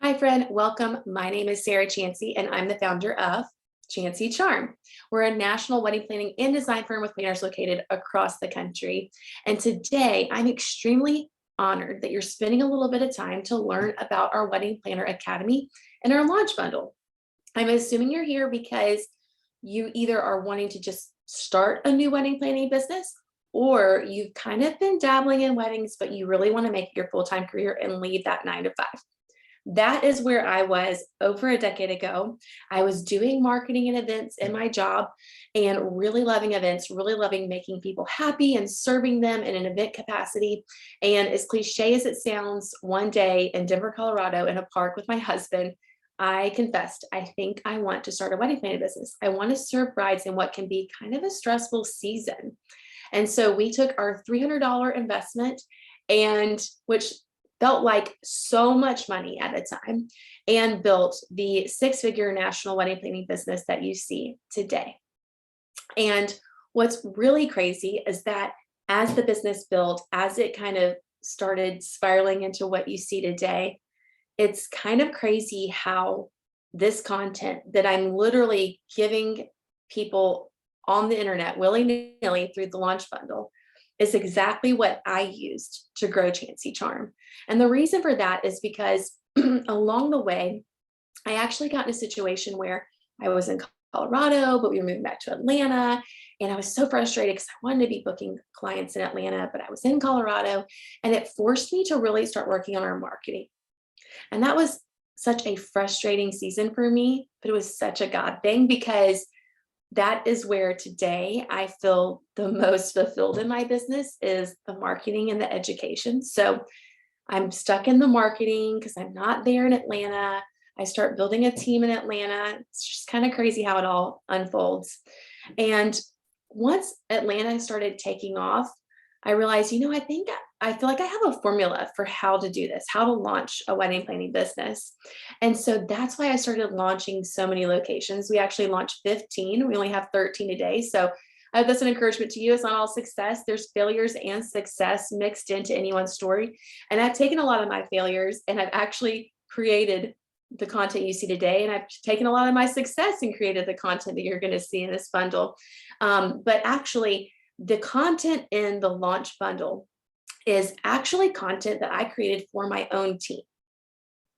Hi, friend. Welcome. My name is Sarah Chancey, and I'm the founder of Chancey Charm. We're a national wedding planning and design firm with planners located across the country. And today, I'm extremely honored that you're spending a little bit of time to learn about our Wedding Planner Academy and our launch bundle. I'm assuming you're here because you either are wanting to just start a new wedding planning business, or you've kind of been dabbling in weddings, but you really want to make it your full-time career and leave that 9 to 5. That is where I was over a decade ago. I was doing marketing and events in my job and really loving events, really loving making people happy and serving them in an event capacity. And as cliche as it sounds, one day in Denver, Colorado, in a park with my husband, I confessed, I think I want to start a wedding planning business. I want to serve brides in what can be kind of a stressful season. And so we took our $300 investment, and which felt like so much money at the time, and built the 6-figure national wedding planning business that you see today. And what's really crazy is that as the business built, as it kind of started spiraling into what you see today, it's kind of crazy how this content that I'm literally giving people on the internet willy-nilly through the launch bundle is exactly what I used to grow Chancey Charm. And the reason for that is because along the way, I actually got in a situation where I was in Colorado, but we were moving back to Atlanta. And I was so frustrated because I wanted to be booking clients in Atlanta, but I was in Colorado, and it forced me to really start working on our marketing. And that was such a frustrating season for me, but it was such a God thing, because that is where today I feel the most fulfilled in my business, is the marketing and the education. So I'm stuck in the marketing because I'm not there in Atlanta. I start building a team in Atlanta. It's just kind of crazy how it all unfolds. And once Atlanta started taking off, I realized, I feel like I have a formula for how to do this, how to launch a wedding planning business. And so that's why I started launching so many locations. We actually launched 15. We only have 13 today. So I hope that's an encouragement to you. It's not all success. There's failures and success mixed into anyone's story. And I've taken a lot of my failures and I've actually created the content you see today. And I've taken a lot of my success and created the content that you're going to see in this bundle. But actually, the content in the launch bundle is actually content that I created for my own team.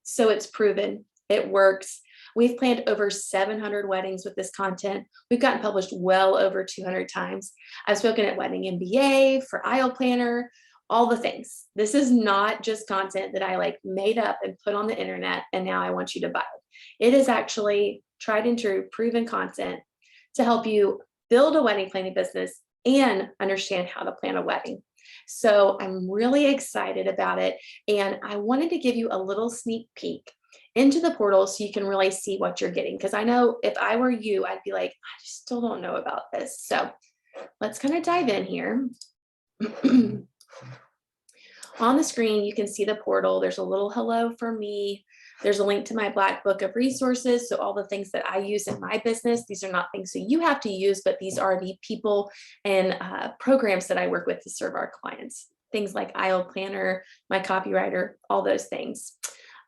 So it's proven, it works. We've planned over 700 weddings with this content. We've gotten published well over 200 times. I've spoken at Wedding MBA, for aisle planner, all the things. This is not just content that I made up and put on the internet and now I want you to buy it. It is actually tried and true, proven content to help you build a wedding planning business and understand how to plan a wedding. So I'm really excited about it. And I wanted to give you a little sneak peek into the portal so you can really see what you're getting. Because I know if I were you, I'd be like, I just still don't know about this. So let's kind of dive in here. On the screen, you can see the portal. There's a little hello for me. There's a link to my Black Book of Resources. So all the things that I use in my business, these are not things that you have to use, but these are the people and programs that I work with to serve our clients. Things like aisle planner, my copywriter, all those things.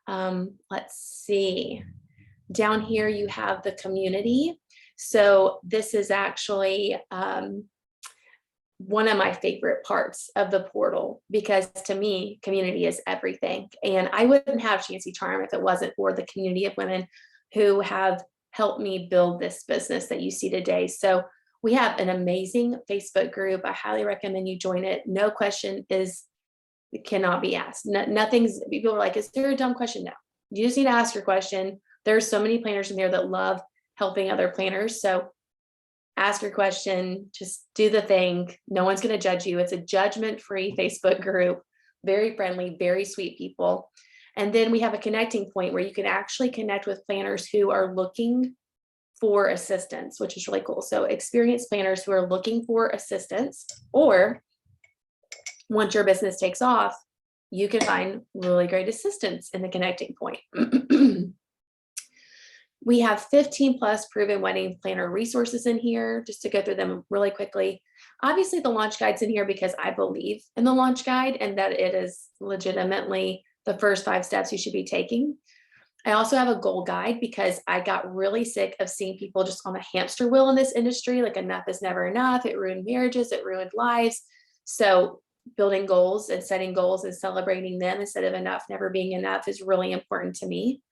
Let's see. Down here, you have the community. So this is actually one of my favorite parts of the portal, because to me, community is everything. And I wouldn't have Chancey Charm if it wasn't for the community of women who have helped me build this business that you see today. So we have an amazing Facebook group. I highly recommend you join it. No question cannot be asked. Nothing's, people are like, is there a dumb question? No, you just need to ask your question. There's so many planners in there that love helping other planners. So ask your question, just do the thing. No one's going to judge you. It's a judgment-free Facebook group, very friendly, very sweet people. And then we have a connecting point where you can actually connect with planners who are looking for assistance, which is really cool. So experienced planners who are looking for assistance, or once your business takes off, you can find really great assistance in the connecting point. We have 15 plus proven wedding planner resources in here, just to go through them really quickly. Obviously, the launch guide's in here because I believe in the launch guide and that it is legitimately the first 5 steps you should be taking. I also have a goal guide because I got really sick of seeing people just on a hamster wheel in this industry. Like enough is never enough. It ruined marriages, it ruined lives. So building goals and setting goals and celebrating them instead of enough never being enough is really important to me.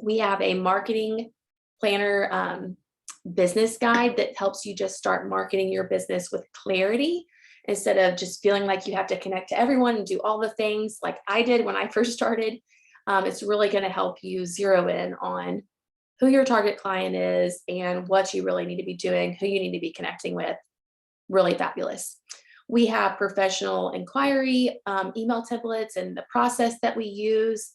We have a marketing planner business guide that helps you just start marketing your business with clarity instead of just feeling like you have to connect to everyone and do all the things like I did when I first started. It's really going to help you zero in on who your target client is and what you really need to be doing, who you need to be connecting with. Really fabulous. We have professional inquiry email templates and the process that we use.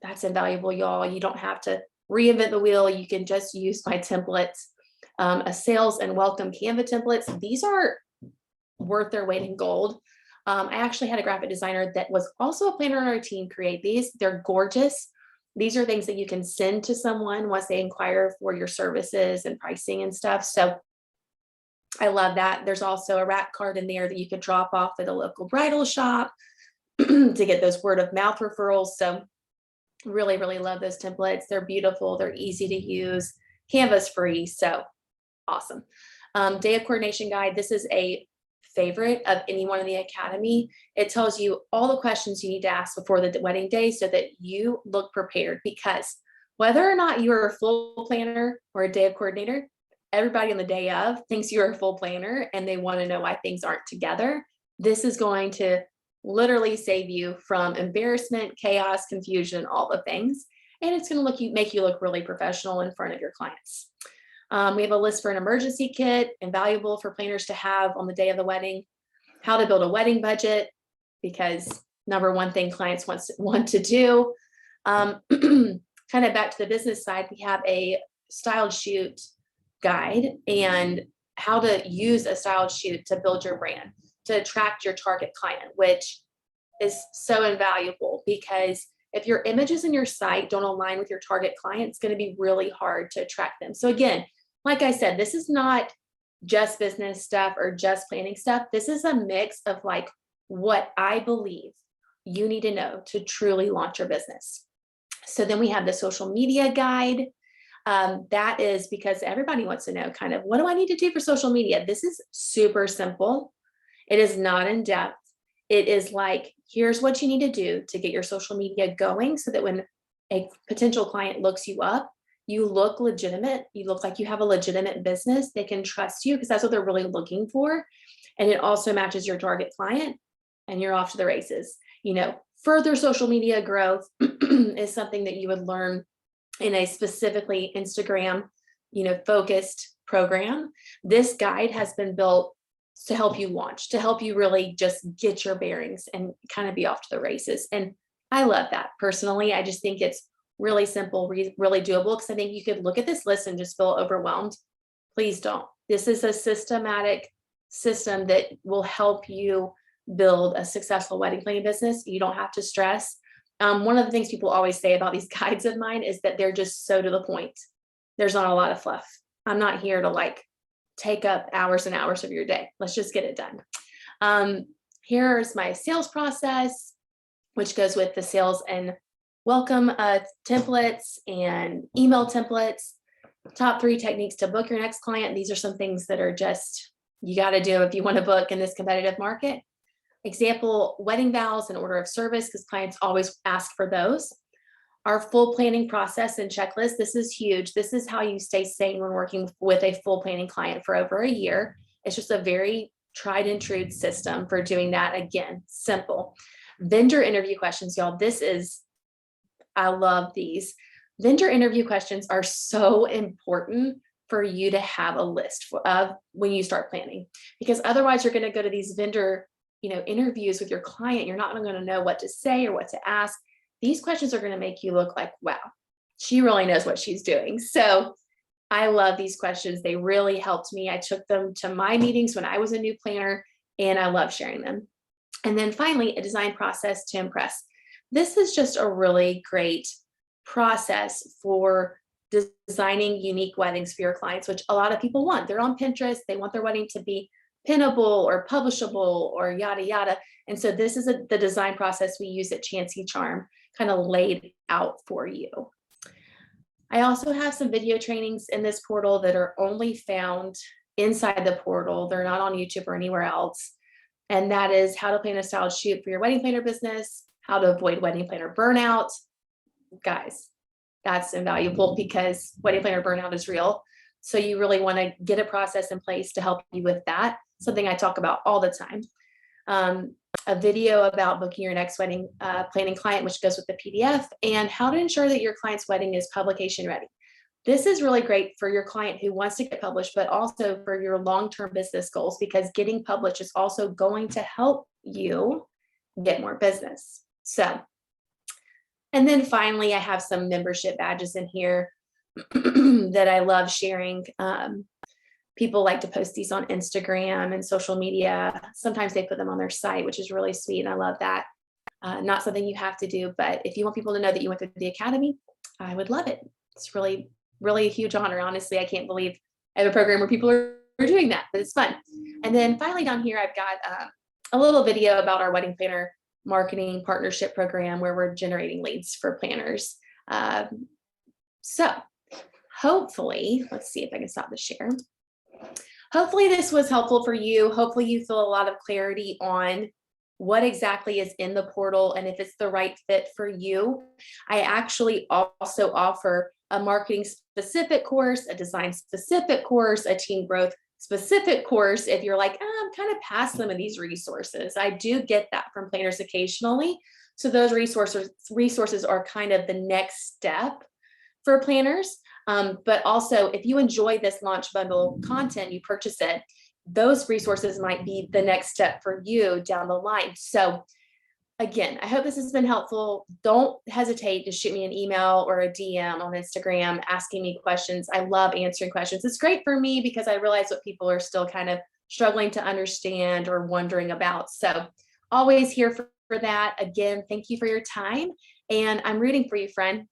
That's invaluable, y'all. You don't have to reinvent the wheel. You can just use my templates. A sales and welcome Canva templates. These are worth their weight in gold. I actually had a graphic designer that was also a planner on our team create these. They're gorgeous. These are things that you can send to someone once they inquire for your services and pricing and stuff. So I love that. There's also a rack card in there that you could drop off at a local bridal shop to get those word of mouth referrals. So really, really love those templates. They're beautiful. They're easy to use. Canva's free. So awesome. Day of coordination guide. This is a favorite of anyone in the academy. It tells you all the questions you need to ask before the wedding day so that you look prepared, because whether or not you're a full planner or a day of coordinator, everybody on the day of thinks you're a full planner and they want to know why things aren't together. This is going to literally save you from embarrassment, chaos, confusion, all the things. And it's going to make you look really professional in front of your clients. We have a list for an emergency kit, invaluable for planners to have on the day of the wedding. How to build a wedding budget, because number one thing clients want to do. Kind of back to the business side, we have a styled shoot guide and how to use a styled shoot to build your brand, to attract your target client, which is so invaluable, because if your images in your site don't align with your target client, it's going to be really hard to attract them. So again, like I said, this is not just business stuff or just planning stuff. This is a mix of like what I believe you need to know to truly launch your business. So then we have the social media guide. That is because everybody wants to know kind of, what do I need to do for social media? This is super simple. It is not in depth. It is like, here's what you need to do to get your social media going so that when a potential client looks you up, you look legitimate. You look like you have a legitimate business. They can trust you because that's what they're really looking for. And it also matches your target client and you're off to the races. You know, further social media growth is something that you would learn in a specifically Instagram, focused program. This guide has been built to help you launch, to help you really just get your bearings and kind of be off to the races. And I love that personally. I just think it's really simple, really doable, because I think you could look at this list and just feel overwhelmed. Please don't. This is a systematic system that will help you build a successful wedding planning business. You don't have to stress. One of the things people always say about these guides of mine is that they're just so to the point. There's not a lot of fluff. I'm not here to like take up hours and hours of your day. Let's just get it done. Here's my sales process, which goes with the sales and welcome templates and email templates. Top 3 techniques to book your next client. These are some things that are just, you got to do if you want to book in this competitive market. Example, wedding vows and order of service, because clients always ask for those. Our full planning process and checklist. This is huge. This is how you stay sane when working with a full planning client for over a year. It's just a very tried and true system for doing that. Again, simple. Vendor interview questions, y'all. I love these. Vendor interview questions are so important for you to have a list of when you start planning, because otherwise you're going to go to these vendor interviews with your client. You're not going to know what to say or what to ask. These questions are going to make you look like, wow, she really knows what she's doing. So I love these questions. They really helped me. I took them to my meetings when I was a new planner, and I love sharing them. And then finally, a design process to impress. This is just a really great process for designing unique weddings for your clients, which a lot of people want. They're on Pinterest. They want their wedding to be pinnable or publishable or yada, yada. And so this is the design process we use at Chancey Charm. kind of laid out for you. I also have some video trainings in this portal that are only found inside the portal. They're not on YouTube or anywhere else. And that is how to plan a styled shoot for your wedding planner business, how to avoid wedding planner burnout. Guys, that's invaluable because wedding planner burnout is real. So you really want to get a process in place to help you with that. Something I talk about all the time. A video about booking your next wedding planning client, which goes with the PDF, and how to ensure that your client's wedding is publication ready. This is really great for your client who wants to get published, but also for your long-term business goals, because getting published is also going to help you get more business. So, and then finally, I have some membership badges in here that I love sharing. People like to post these on Instagram and social media. Sometimes they put them on their site, which is really sweet. And I love that. Not something you have to do, but if you want people to know that you went through the academy, I would love it. It's really, really a huge honor. Honestly, I can't believe I have a program where people are doing that, but it's fun. And then finally down here, I've got a little video about our wedding planner marketing partnership program where we're generating leads for planners. So hopefully, let's see if I can stop the share. Hopefully this was helpful for you. Hopefully you feel a lot of clarity on what exactly is in the portal and if it's the right fit for you. I actually also offer a marketing specific course, a design specific course, a team growth specific course. If you're like, I'm kind of past some of these resources, I do get that from planners occasionally. So those resources are kind of the next step for planners. But also, if you enjoy this launch bundle content, you purchase it, those resources might be the next step for you down the line. So again, I hope this has been helpful. Don't hesitate to shoot me an email or a DM on Instagram asking me questions. I love answering questions. It's great for me because I realize what people are still kind of struggling to understand or wondering about. So always here for that. Again, thank you for your time. And I'm rooting for you, friend.